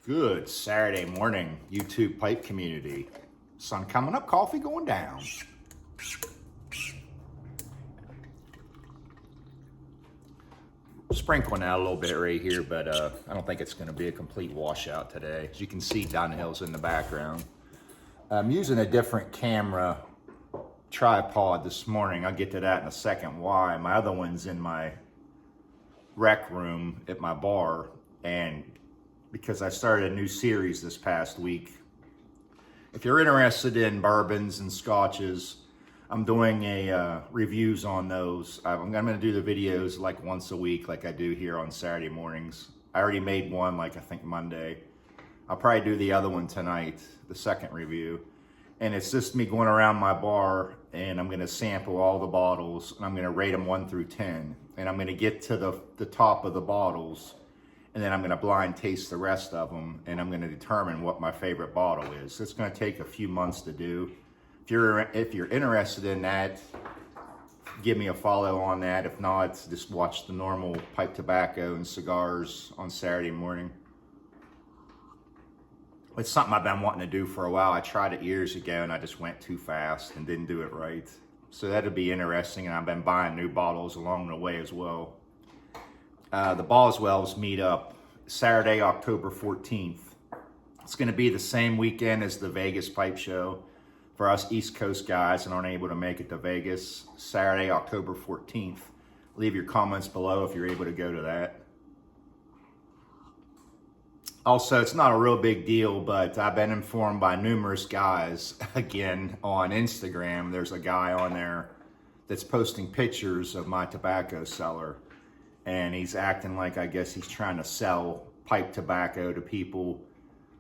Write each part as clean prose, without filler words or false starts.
Good Saturday morning, YouTube pipe community. Sun coming up, coffee going down. Sprinkling out a little bit right here, but I don't think it's going to be a complete washout today. As you can see, downhill's in the background. I'm using a different camera tripod this morning. I'll get to that in a second why. My other one's in my rec room at my bar, and because I started a new series this past week. If you're interested in bourbons and scotches, I'm doing a reviews on those. I'm going to do the videos like once a week like I do here on Saturday mornings. I already made one like I think Monday. I'll probably do the other one tonight, the second review. And it's just me going around my bar and I'm going to sample all the bottles and I'm going to rate them 1 through 10. And I'm going to get to the top of the bottles and then I'm going to blind taste the rest of them, and I'm going to determine what my favorite bottle is. It's going to take a few months to do. If you're interested in that, give me a follow on that. If not, just watch the normal pipe tobacco and cigars on Saturday morning. It's something I've been wanting to do for a while. I tried it years ago and I just went too fast and didn't do it right. So that'll be interesting, and I've been buying new bottles along the way as well. The Boswells meet up Saturday, October 14th. It's going to be the same weekend as the Vegas Pipe Show. For us East Coast guys that aren't able to make it to Vegas, Saturday, October 14th. Leave your comments below if you're able to go to that. Also, it's not a real big deal, but I've been informed by numerous guys, again, on Instagram. There's a guy on there that's posting pictures of my tobacco cellar. And he's acting like, I guess he's trying to sell pipe tobacco to people.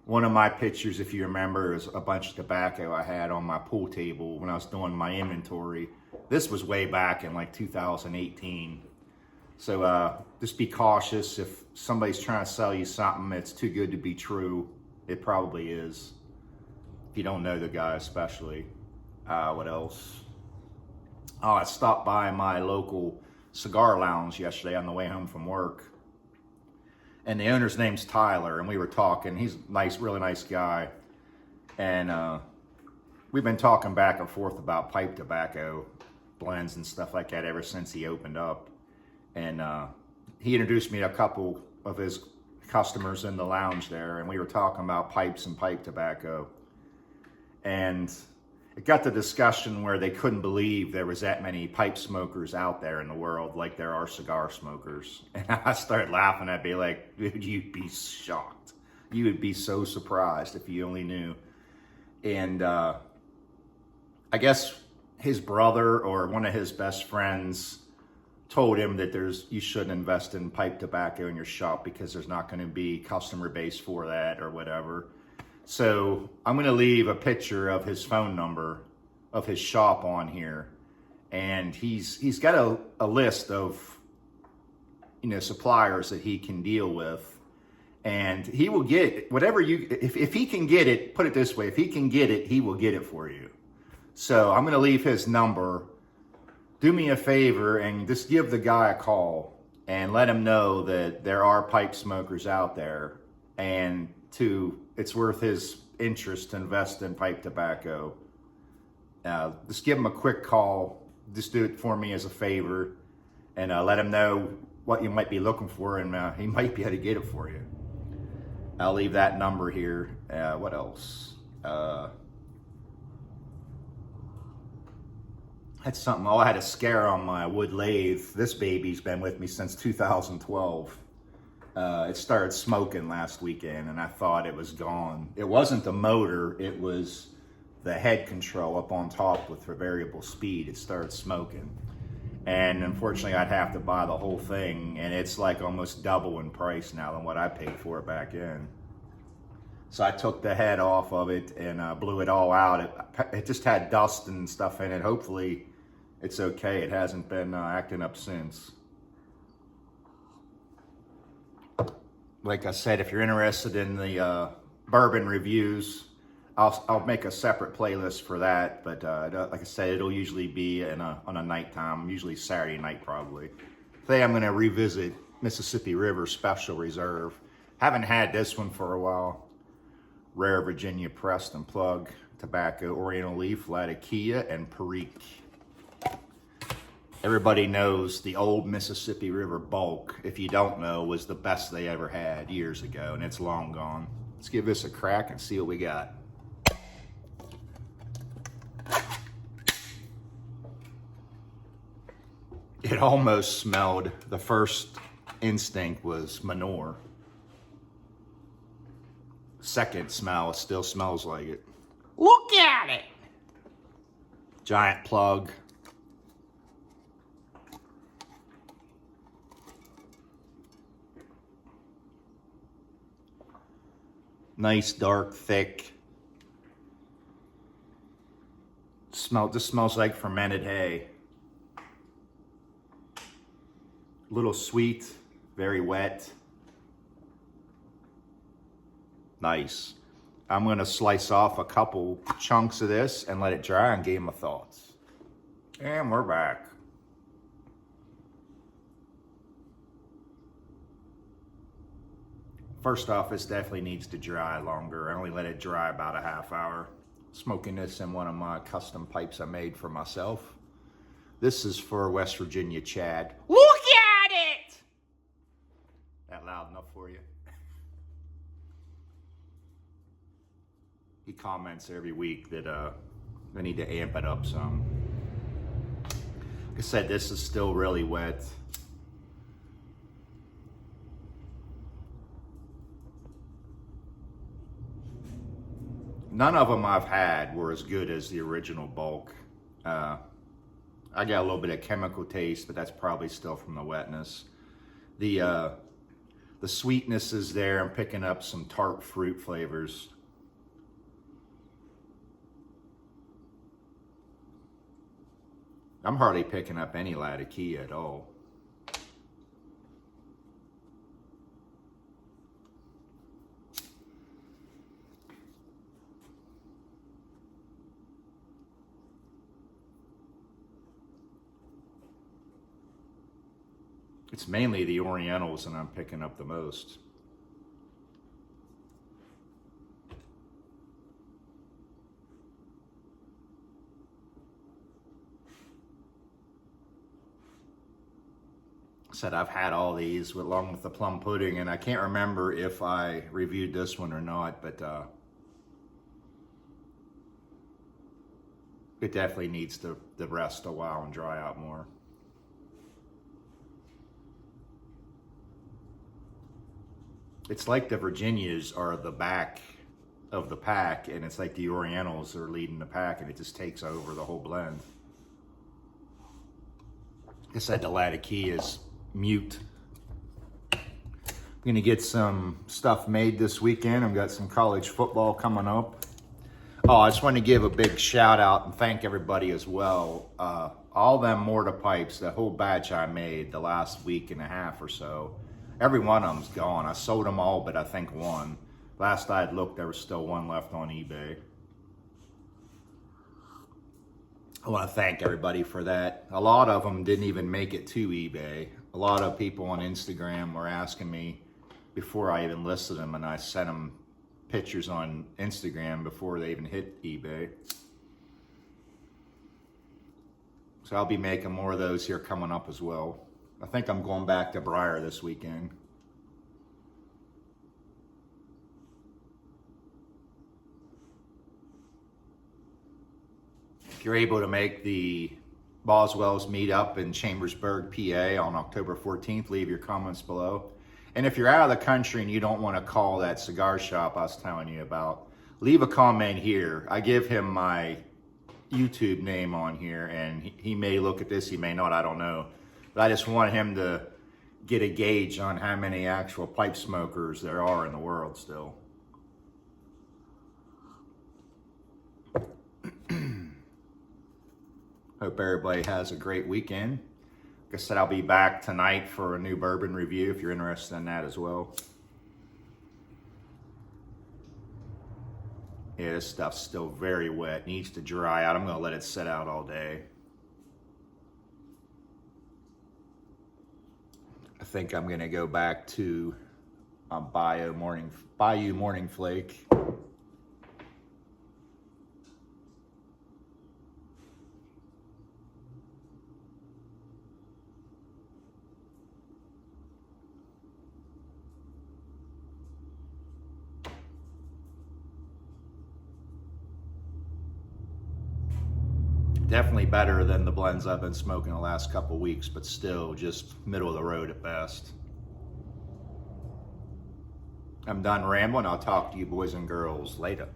One of my pictures, if you remember, is a bunch of tobacco I had on my pool table when I was doing my inventory. This was way back in like 2018. So just be cautious. If somebody's trying to sell you something that's too good to be true, it probably is. If you don't know the guy especially. What else? Oh, I stopped by my local cigar lounge yesterday on the way home from work, and the owner's name's Tyler, and we were talking. He's nice, really nice guy, and we've been talking back and forth about pipe tobacco blends and stuff like that ever since he opened up. And he introduced me to a couple of his customers in the lounge there, and we were talking about pipes and pipe tobacco, and it got to discussion where they couldn't believe there was that many pipe smokers out there in the world like there are cigar smokers. And I started laughing. I'd be like, dude, you'd be shocked. You would be so surprised if you only knew. And I guess his brother or one of his best friends told him that you shouldn't invest in pipe tobacco in your shop because there's not going to be customer base for that or whatever. So I'm going to leave a picture of his phone number of his shop on here, and he's got a list of suppliers that he can deal with, and he will get whatever if he can get it. Put it this way: if he can get it, he will get it for you. So I'm going to leave his number. Do me a favor and just give the guy a call and let him know that there are pipe smokers out there, and it's worth his interest to invest in pipe tobacco. Just give him a quick call. Just do it for me as a favor, and let him know what you might be looking for, and he might be able to get it for you. I'll leave that number here. What else? That's something. Oh, I had a scare on my wood lathe. This baby's been with me since 2012. It started smoking last weekend, and I thought it was gone. It wasn't the motor, it was the head control up on top with the variable speed. It started smoking. And unfortunately, I'd have to buy the whole thing, and it's like almost double in price now than what I paid for it back in. So I took the head off of it and blew it all out. It just had dust and stuff in it. Hopefully, it's okay. It hasn't been acting up since. Like I said, if you're interested in the bourbon reviews, I'll make a separate playlist for that. But like I said, it'll usually be on a nighttime, usually Saturday night probably. Today I'm going to revisit Mississippi River Special Reserve. Haven't had this one for a while. Rare Virginia pressed and plug tobacco, Oriental Leaf, Latakia, and Perique. Everybody knows the old Mississippi River bulk, if you don't know, was the best they ever had years ago, and it's long gone. Let's give this a crack and see what we got. It almost smelled, the first instinct was manure. Second smell, it still smells like it. Look at it! Giant plug. Nice, dark, thick. This smells like fermented hay. Little sweet, very wet. Nice. I'm gonna slice off a couple chunks of this and let it dry and give my thoughts. And we're back. First off, this definitely needs to dry longer. I only let it dry about a half hour. Smoking this in one of my custom pipes I made for myself. This is for West Virginia Chad. Look at it! That loud enough for you? He comments every week that I need to amp it up some. Like I said, this is still really wet. None of them I've had were as good as the original bulk. I got a little bit of chemical taste, but that's probably still from the wetness. The sweetness is there. I'm picking up some tart fruit flavors. I'm hardly picking up any Latakia at all. It's mainly the Orientals that I'm picking up the most. Said I've had all these along with the plum pudding, and I can't remember if I reviewed this one or not, but it definitely needs to rest a while and dry out more. It's like the Virginias are the back of the pack, and it's like the Orientals are leading the pack, and it just takes over the whole blend. Like I said, the Latakia is mute. I'm gonna get some stuff made this weekend. I've got some college football coming up. Oh, I just want to give a big shout out and thank everybody as well. All them mortar pipes, the whole batch I made the last week and a half or so, every one of them's gone. I sold them all, but I think one. Last I had looked, there was still one left on eBay. I want to thank everybody for that. A lot of them didn't even make it to eBay. A lot of people on Instagram were asking me before I even listed them, and I sent them pictures on Instagram before they even hit eBay. So I'll be making more of those here coming up as well. I think I'm going back to Briar this weekend. If you're able to make the Boswell's meetup in Chambersburg, PA on October 14th, leave your comments below. And if you're out of the country and you don't want to call that cigar shop I was telling you about, leave a comment here. I give him my YouTube name on here, and he may look at this, he may not, I don't know. But I just want him to get a gauge on how many actual pipe smokers there are in the world still. Hope everybody has a great weekend. Like I said, I'll be back tonight for a new bourbon review if you're interested in that as well. Yeah, this stuff's still very wet. Needs to dry out. I'm going to let it sit out all day. I think I'm going to go back to Bayou Morning Flake. Definitely better than the blends I've been smoking the last couple weeks, but still just middle of the road at best. I'm done rambling. I'll talk to you boys and girls later.